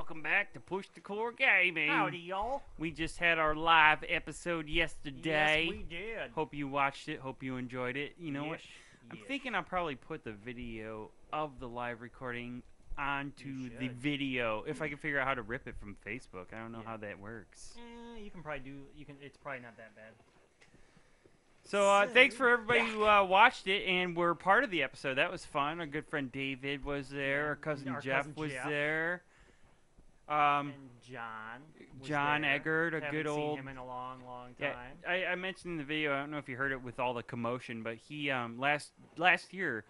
welcome back to Push the Core Gaming. Howdy, y'all. We just had our live episode yesterday. Yes, we did. Hope you watched it. Hope you enjoyed it. You know what? I'm thinking I'll probably put the video of the live recording onto the video if I can figure out how to rip it from Facebook. I don't know how that works. You can probably do. It's probably not that bad. So thanks for everybody who watched it and were part of the episode. That was fun. Our good friend David was there. Our cousin Jeff was there. And John Eggert, a good old. Seen him in a long time. Yeah, I mentioned in the video. I don't know if you heard it with all the commotion, but he last year,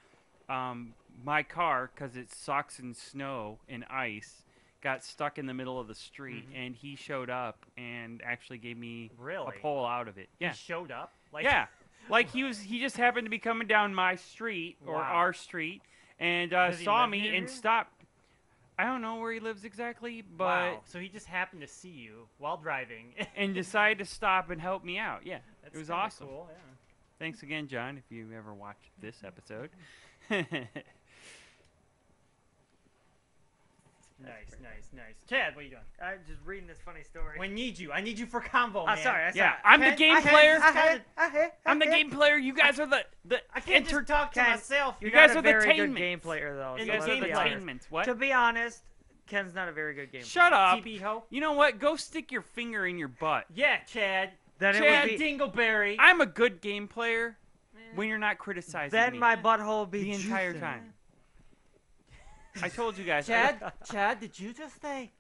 my car, because it sucks in snow and ice, got stuck in the middle of the street, and he showed up and actually gave me a pull out of it. Yeah, he showed up. Like he just happened to be coming down my street or our street and saw me and stopped. I don't know where he lives exactly, but so he just happened to see you while driving and decided to stop and help me out. Yeah, it was awesome. Cool, yeah. Thanks again, John, if you ever watched this episode. Nice. Chad, what are you doing? I'm just reading this funny story. I need you for convo, man. Sorry. I'm the game player. I'm the game game player. You guys are the I can't just talk to myself. You guys are the very good game player, though. You guys are the entertainment. What? To be honest, Ken's not a very good game player. Shut up. TB ho. You know what? Go stick your finger in your butt. Yeah, Chad. Then Chad it would be, Dingleberry. I'm a good game player when you're not criticizing then me my butthole would be the entire juicing. time. I told you guys. Chad, did you just say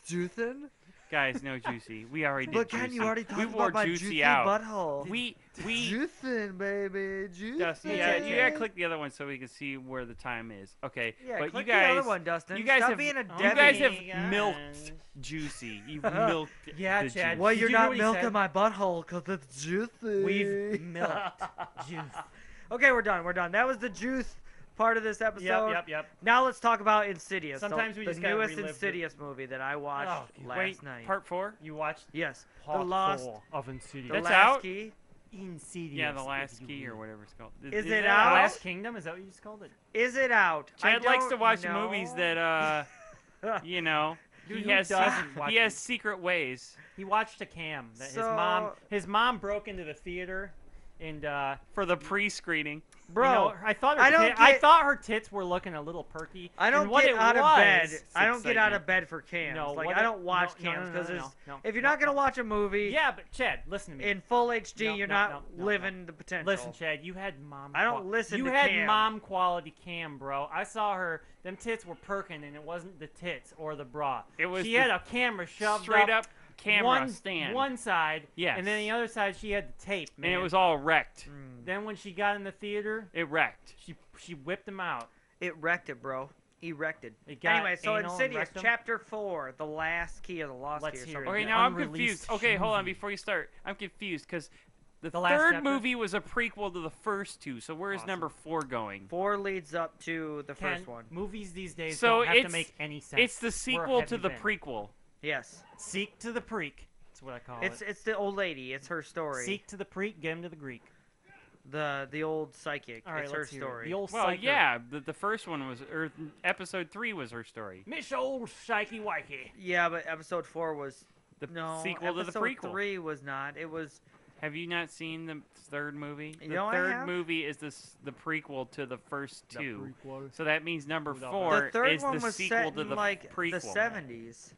Juicing? Guys, no juicy. We already did But juicy. Ken, you already talked we about wore my juicy juicy out. butthole. We Juicing, baby. Juicing. Dustin, you gotta click the other one so we can see where the time is. Okay, Yeah, but click you guys, the other one, Dustin. you guys Stop have, being a you Debbie. guys have Guys. milked juicy. You've milked. Yeah, the Chad. juice. Well, Did you're you hear not what he milking said? my butthole because it's juicy. We've milked juice. Okay, we're done. That was the juice part of this episode. Yep. Now let's talk about Insidious. Sometimes we the just gotta newest relive Insidious movie that I watched last night. Part 4? You watched Yes, Part the Lost 4 of Insidious. The That's Last out? Key. Insidious. Yeah, the last if key you or will. whatever it's called. Is it that out? Last Kingdom? Is that what you just called it? Is it out? Chad likes to don't watch know. movies that, you know, Dude, he who has doesn't watch he has secret ways. He watched a cam that So- his mom broke into the theater and For the pre-screening. Bro, you know, I thought her tits were looking a little perky. I don't and what get it out of was, bed. I don't get out excitement. of bed for cams. No, like what I it- don't watch no, cams no, because no, if you're not gonna watch a movie Yeah, but Chad, listen to me. in full HD, No, you're no, not no, living the potential. Listen, Chad, you had mom. I don't listen You to had cam. mom quality cam, bro. I saw her. Them tits were perking, and it wasn't the tits or the bra. It was she the had a camera shoved straight up camera one stand. one side, Yes. and then the other side she had the tape. Man. And it was all wrecked. Then when she got in the theater, It wrecked. she whipped them out. It wrecked it, bro. Erected. It got Anyway, so anal and Insidious, rectum. Chapter 4, the last key of the Lost Let's Key. hear Or it. something. Okay, The now I'm unreleased confused. Okay, hold on. movie. Before you start, I'm confused because the last third chapter? movie was a prequel to the first two. So where is Awesome. number 4 going? 4 leads up to the Ken, first one. movies these days So don't have to it's- make any sense. It's the We're sequel to heavy the fan. prequel. Yes. Seek to the preak. That's what I call it. It's the old lady. It's her story. Seek to the preak, get him to the Greek. The old psychic. All right, it's her let's hear it. story. The old Well, psyker. yeah, the first one was, or episode 3 was her story. Miss old psyche wikey. Yeah, but episode 4 was The no sequel to the episode prequel. 3 was not. It was Have you not seen the third movie? The No, I third have. movie is the prequel to the first The two. prequel. So that means number Without 4 the third is one the was sequel set to in the like prequel. the 70s.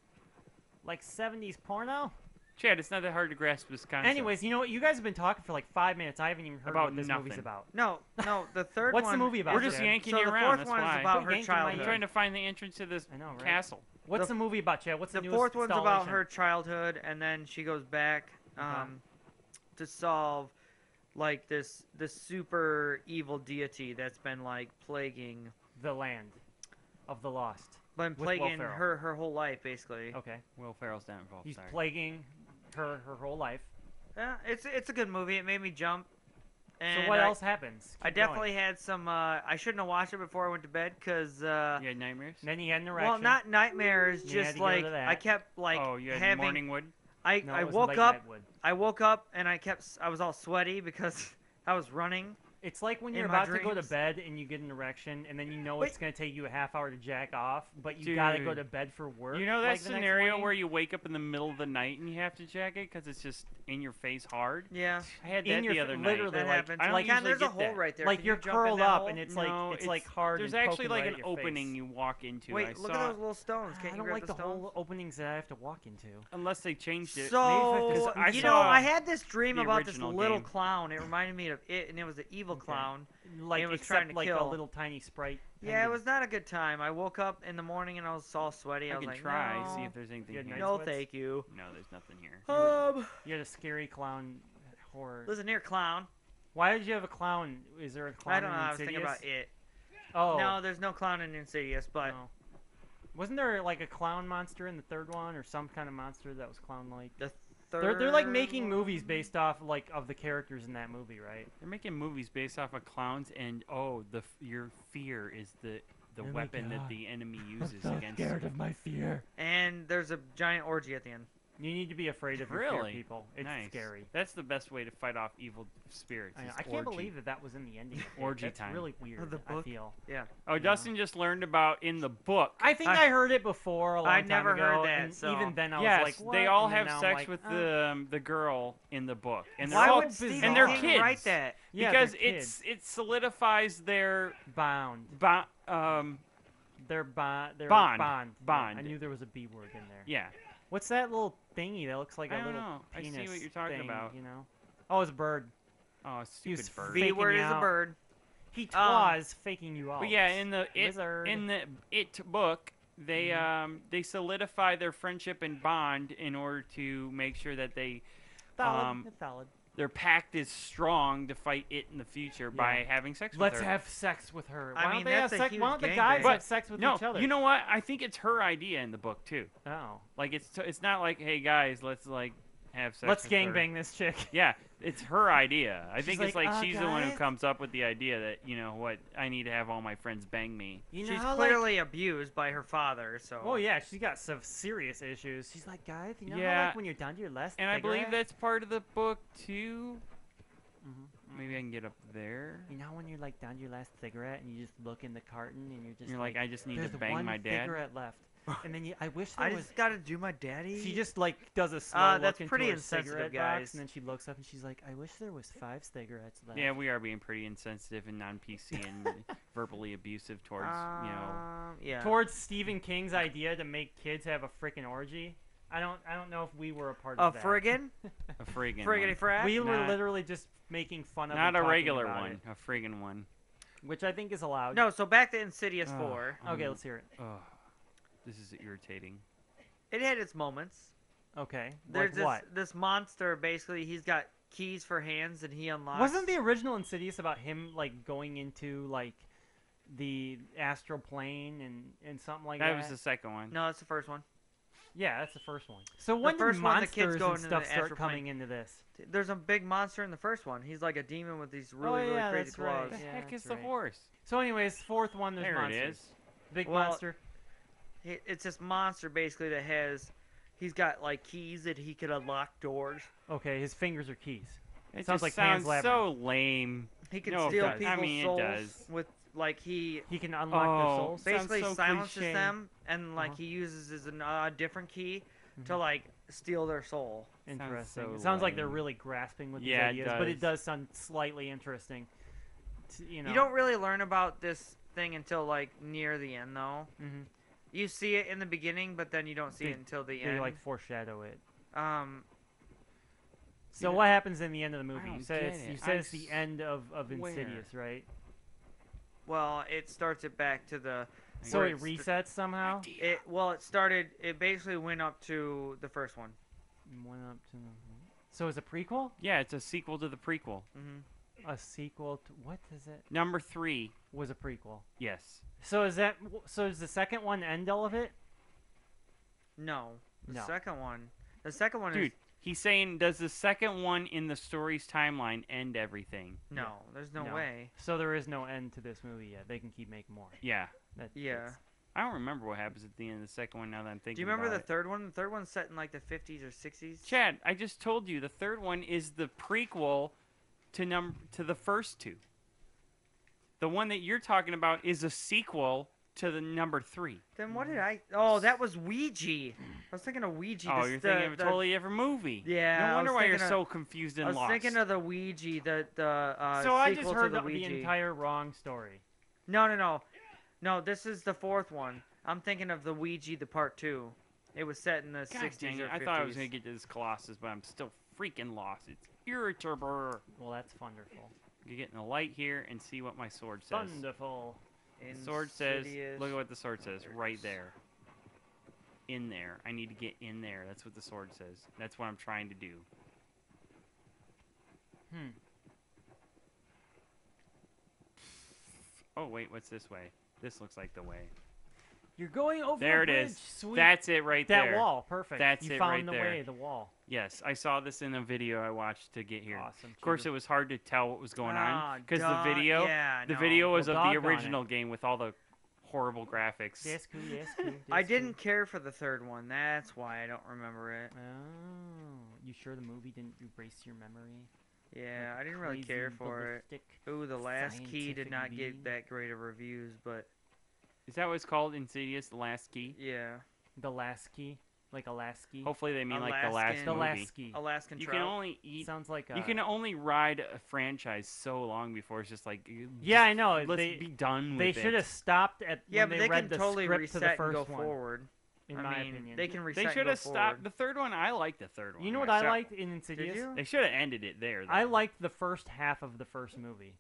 Like 70s porno? Chad, it's not that hard to grasp this concept. Anyways, you know what? You guys have been talking for like 5 minutes. I haven't even heard About what this movie's nothing. about. No, the third What's one. the movie about? we're just Chad? yanking So you the around. fourth That's one is why. about Quit her yanking my I'm childhood. trying to find the entrance to this I know, right? castle. What's The- the movie about, Chad? What's The newest fourth one's about installation? her childhood, and then she goes back to solve like this super evil deity that's been like plaguing, The Land of the Lost. been With Will plaguing Ferrell. her whole life basically. Okay. Will Ferrell's not involved. He's sorry. plaguing her whole life. Yeah, it's a good movie. It made me jump. And So what else happens? I Keep going. definitely had some. I shouldn't have watched it before I went to bed because. You had nightmares? And then he had an erection. Well, not nightmares. You had Just to get rid like of that. I kept like Oh, you had having. morning wood? I No, I it was woke late up. night wood. I woke up and I was all sweaty because I was running. It's like when In you're my about to go to dreams. bed and you get an erection, and then you know Wait. it's going to take you a half hour to jack off, but you gotta go Dude. to bed for work. You know that like, the next scenario morning? where you wake up in the middle of the night and you have to jack it because it's just in your face hard? Yeah. I had In that your the fa- other literally, night. That like, happens. I don't Like, usually there's a get hole that. right there. like Can you're you jump in curled that up hole? and it's No, like it's like hard. There's and actually poking like right an at your opening face. you walk into. Wait, I look saw at those little stones. I Can't you don't grab like the the stones? whole openings that I have to walk into. unless they changed it. So, I you saw know, I had this dream the about this original little game. clown. It reminded me of it, and it was an evil Okay. clown. Like It was except trying to like a kill. little tiny sprite. Yeah, it hanging- was not a good time. I woke up in the morning and I was all sweaty. I I was can like, try, no, see if there's anything You had here. night no, sweats? thank you. No, there's nothing here. You had a scary clown horror. Listen here, clown. Why did you have a clown? Is there a clown I don't know. in I was Insidious? thinking about it. Oh. No, there's no clown in Insidious, but No. Wasn't there like a clown monster in the third one, or some kind of monster that was clown-like? the They're like third making one- movies based off like of the characters in that movie, right? They're making movies based off of clowns, and your fear is the Oh my weapon that God. the enemy uses against you. of my fear. And there's a giant orgy at the end. You need to be afraid of your fear, Really? people. It's Nice. scary. That's the best way to fight off evil spirits. I know. is I can't orgy. believe that that was in the ending. of it. Orgy That's time. really weird. The I book? feel. Yeah. Oh, Dustin just learned about in the book. I think I heard it before a long I time never ago, heard that, and so- even then I yes, was like, what? they all And then have now I'm sex like, with oh. the girl in the book, and they're Why all would Stephen and they're King kids. write that? Yeah, because they're kids. it solidifies their bound. Their Bond. Bond. I knew there was a B word in there. yeah. What's that little thingy that looks like I a don't little know. I see penis what you're talking thing, about. You know? Oh, it's a bird. Oh, He was stupid bird. faking B word is a out. bird. He was faking you out. But yeah, in the Wizard. book, they solidify their friendship and bond in order to make sure that valid. Valid. their pact is strong to fight it in the future by Yeah. having sex with Let's her. have sex with her. I Why mean, don't they have that's a sex? huge Why don't the gangbang. guys But have sex with no, each other? you know what? I think it's her idea in the book too. Oh. Like it's not like, hey guys, let's like have sex. Let's with her. gangbang this chick. Yeah, it's her idea. I She's think it's like, like she's the one who guys? comes up with the idea that, you know what, I need to have all my friends bang me. You know She's how, clearly abused by her father, so. Oh yeah, she's got some serious issues. She's like, guys, you know how Yeah. like when you're down to your last And I believe cigarette? that's part of the book too. Mhm. Maybe I can get up there. You know when you're like down to your last cigarette and you just look in the carton and you're just You're like, I just need there's to bang one my dad. cigarette left, and then I wish there I was. just gotta do my daddy. She just like does a slow that's look into pretty her insensitive, cigarette guys. box, and then she looks up and she's like, I wish there was 5 cigarettes left. Yeah, we are being pretty insensitive and non-PC and verbally abusive towards, Yeah. Towards Stephen King's idea to make kids have a freaking orgy. I don't know if we were a part A of that. friggin'? a friggin' Friggity one. frat? We were Not- literally just making fun of Not and a talking regular about one, it, a friggin' one. which I think is allowed. No, so back to Insidious Ugh. 4. Okay, let's hear it. Oh, this is irritating. It had its moments. Okay, There's like what? this monster, basically, he's got keys for hands and he unlocks. Wasn't the original Insidious about him like going into like the astral plane and something like that? That was the second one. No, that's the first one. Yeah, that's the first one. So when first did one, the monsters kids go and into stuff the start astral plane. coming into this? There's a big monster in the first one. He's like a demon with these really, yeah, really crazy that's right. claws. The Yeah, heck is that's the right. horse? So anyways, fourth one, there's There monsters. it is. Big Well, monster. It's this monster, basically, that he's got, like, keys that he could unlock doors. Okay, his fingers are keys. It Sounds just like Pan's sounds so lame. He can No, it steal does. people's I mean, it souls does. with, like, he He can unlock their souls. Sounds basically so silences cliche. them, and, like, Uh-huh. he uses a different key to, Mhm. like, steal their soul. Interesting. so It sounds like they're lame. really grasping with Yeah, it these ideas, but it does. does sound slightly interesting. You know. You don't really learn about this thing until, like, near the end, though. Mm-hmm. You see it in the beginning, but then you don't see They- it until the They end. like foreshadow it. So Yeah. what happens in the end of the movie? don't You said get it's, it. you said I it's the s- end of where? Insidious, right? well, it starts it back to the... So where it it's- resets somehow. It basically went up to the first one. Went up to. So it's a prequel? Yeah, it's a sequel to the prequel. Mm-hmm. A sequel to what is it? Number 3, Was a prequel. yes. So is is the second one end all of it? No. The No. second one... The second one Dude, is... he's saying, does the second one in the story's timeline end everything? No, there's no No. way. So there is no end to this movie yet. They can keep making more. Yeah. Yeah. that's- I don't remember what happens at the end of the second one now that I'm thinking Do you remember about the it. third one? The third one's set in like the 50s or 60s. Chad, I just told you the third one is the prequel to the first two. The one that you're talking about is a sequel to the number 3. Then what did I? Oh, that was Ouija. I was thinking of Ouija. Oh, you're thinking of a totally different movie. Yeah. No I wonder was why you're thinking so confused and I was lost. thinking of the Ouija, the So I sequel just heard to the the Ouija. entire wrong story. No. This is the 4th one. I'm thinking of the Ouija, the part 2. It was set in the God 60s dang or it. 50s. I thought I was going to get to this Colossus, but I'm still freaking lost. It's irritable. Well, that's wonderful. You get in the light here and see what my sword says. Wonderful. The sword says, Insidious. look at what the sword says, right there. In there. I need to get in there. That's what the sword says. That's what I'm trying to do. Oh, wait, what's this way? This looks like the way. You're going over There a it bridge. is. Sweet. That's it right there. That wall. Perfect. That's you it found right the there. way, the wall. Yes, I saw this in a video I watched to get here. Awesome. Of course, it was hard to tell what was going on because the duh, video, yeah, the no. video was Well, of the doggone original game with all the horrible graphics. Yes, cool, yes, cool. I yes, didn't care for the 3rd one. That's why I don't remember it. cool. Oh, you sure the movie didn't erase your memory? Yeah, Like I didn't really care crazy for it. ballistic? Ooh, the last key did scientific not being. get that great of reviews, but Is that what it's called? Insidious, the last key? yeah. The last key, like a last key. Hopefully they mean like the last Alaskan- The movie. last key. Alaskan You trout. can only eat. Sounds like a. You can only ride a franchise so long before it's just like. Yeah, I know. Let's They be done they with it. should have stopped at Yeah, when but they they read can the totally script reset to the and first go one. forward. In I my mean, opinion, they can reset They and should go have stopped forward. the third one. I like the third one. You know what I myself. liked in Insidious? you? They should have ended it there. Though. I liked the first half of the first movie.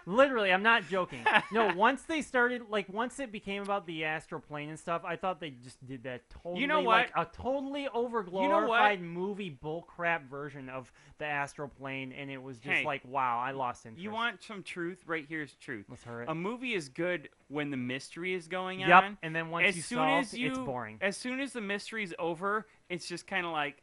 Literally, I'm not joking. No, once it became about the astral plane and stuff, I thought they just did that totally, You know like what? a totally overglorified movie bullcrap version of the astral plane, and it was just Hey, like, wow, I lost interest. You want some truth? Right here's truth. Let's hear it. A movie is good when the mystery is going Yep, on. and then once As you soon solve, as you, it's boring. As soon as the mystery's over, it's just kind of like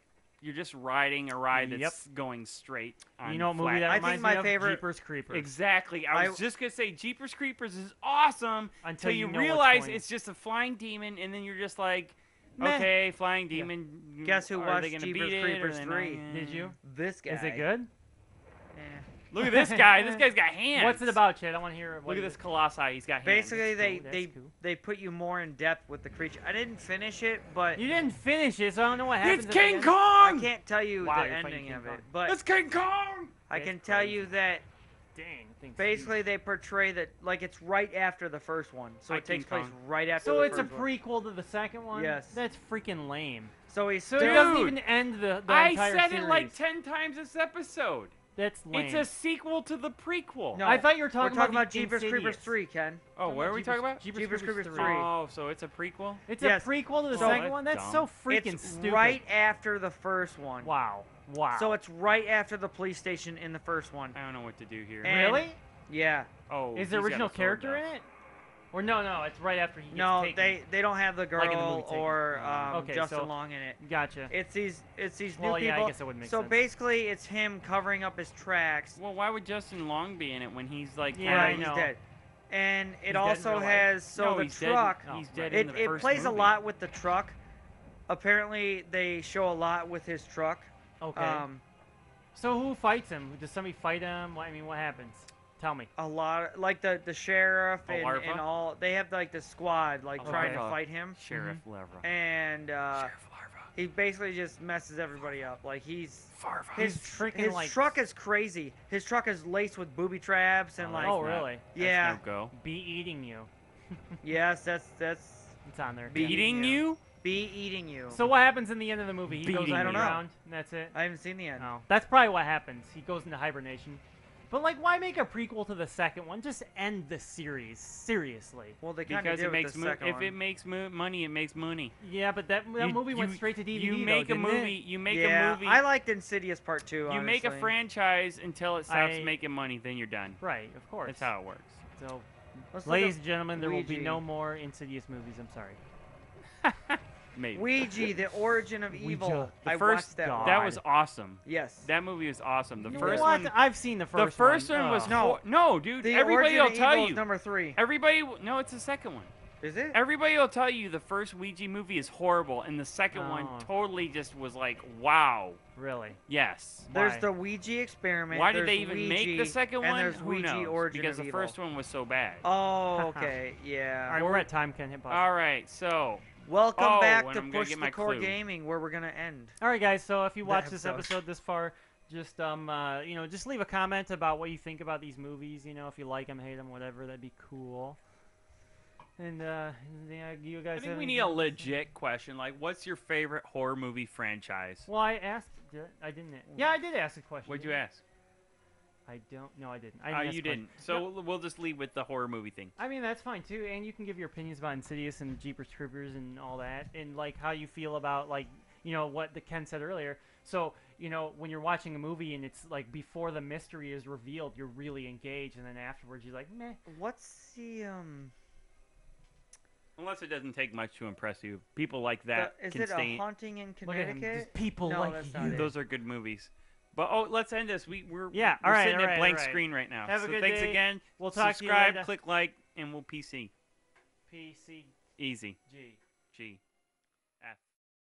you're just riding a ride that's Yep. going straight. On You know what movie flat. that I think reminds my me of? favorite- Jeepers Creepers. Exactly. I was just gonna say Jeepers Creepers is awesome Until you know what's realize going- it's just a flying demon, and then you're just like, Meh. okay, flying demon. Guess who are they watched gonna Jeepers beat it, or Creepers they 3? not? Did you? This guy. Is it good? Eh. Look at this guy. This guy's got hands. What's it about, Chad? I want to hear. Look at this Colossi. He's got hands. Basically, That's they cool. they put you more in depth with the creature. I didn't finish it, but You didn't finish it, so I don't know what happens. It's at the King end. I Kong. can't tell you Wow, the you're fighting ending King of it. Kong. But It's King Kong. I That's can tell crazy. you that Dang. Things basically they portray that like it's right after the first one, so Hi, it takes King place Kong. right after. So the it's a first one. prequel to the second one. Yes. That's freaking lame. So he's So still. it doesn't Dude, even end the I entire said series. it like 10 times this episode. That's lame. It's a sequel to the prequel. No, I thought you were we're talking talking about about Jeepers Creepers 3, Ken. Oh, what are we talking about? Jeepers Creepers 3. Oh, so it's a prequel? It's Yes. a prequel to the So- second that's one. That's dumb. so freaking It's stupid. right after the first one. Wow. Wow. So it's right after the police station in the first one. I don't know what to do here. And- really? Yeah. Oh, Is the he's got original a sword, character though. in it? Or no, it's right after he gets No, taken. they don't have the girl Like in the movie Taken. or Okay, Justin so- Long in it. Gotcha. It's these Well, new yeah, I people. guess that would make so sense. basically, it's him covering up his tracks. Well, why would Justin Long be in it when he's like? Yeah, Right, I he's know. dead. And He's it dead in also real life? has so No, the he's truck. Dead. He's Oh, dead right. in the It first plays a movie. lot with the truck. Apparently, they show a lot with his truck. Okay. So who fights him? Does somebody fight him? I mean, what happens? Tell me. A lot, like the sheriff A and larva? all. They have like the squad, like A trying to larva. fight him. Sheriff Larva. And Sheriff Larva. he basically just messes everybody up. Like his He's freaking, his like- truck is crazy. His truck is laced with booby traps and Oh, like. that's Oh, not- really? That's Yeah. no go. Be eating you. Yes, that's It's on there. Be- Beating you. you? be eating you. So what happens in the end of the movie? He goes Beating I don't know. underground, and that's it. I haven't seen the end. No, that's probably what happens. He goes into hibernation. But like, why make a prequel to the second one? Just end the series. Seriously. Well, they kind of Because did it with makes the mo- second if one. it makes money, it makes money. Yeah, but that movie went straight to DVD. You though, make a didn't movie. It? You make yeah, a movie. I liked Insidious Part 2, you make a honestly. franchise until it stops I- making money, then you're done. Right, of course. That's how it works. So, Let's look ladies up and gentlemen, there will be Ouija. no more Insidious movies. I'm sorry. Maybe. Ouija, The Origin of Evil. Ouija. The I first watched that God. one. that was awesome. Yes. That movie was awesome. The You know first what? one. I've seen the first The first one. one was Ugh. No. no, dude. The Everybody Origin will of tell Evil you. is number 3. Everybody. No, it's the second one. Is it? Everybody will tell you the first Ouija movie is horrible, and the second one Oh. totally just was like, wow. Really? Yes. There's Why? the Ouija experiment. Why did there's they even make the Ouija, second and one? there's Who Ouija knows? Origin Because of the Evil. first one was so bad. Oh, okay, yeah. All right, we're at time. Can hit pause. All right, so Welcome Oh, back and to I'm gonna Push get the my Core clue. Gaming, where we're gonna end. All right, guys. So if you The watch this episode. episode this far, just just leave a comment about what you think about these movies. You know, if you like them, hate them, whatever, that'd be cool. And yeah, you guys. I think have we anything need a else? legit question. Like, what's your favorite horror movie franchise? Well, I asked. I didn't. Yeah, I did ask a question. What'd you didn't ask? I don't. No, I didn't. Oh, I didn't. you didn't. So we'll just leave with the horror movie thing. I mean, that's fine too, and you can give your opinions about Insidious and Jeepers Creepers and all that, and like how you feel about like what the Ken said earlier. So when you're watching a movie and it's like before the mystery is revealed, you're really engaged, and then afterwards you're like, meh. What's the Unless it doesn't take much to impress you. People like that is can it stay. a haunting in Look at him. Connecticut? Just people No, like that's you. not it. Those are good movies. But let's end this. We're Yeah, we're all right, sitting all at right, blank all right. screen right now. Have a so good thanks day. again. We'll talk to you Subscribe, later. click like, and we'll PC. PCG. Easy. G. F.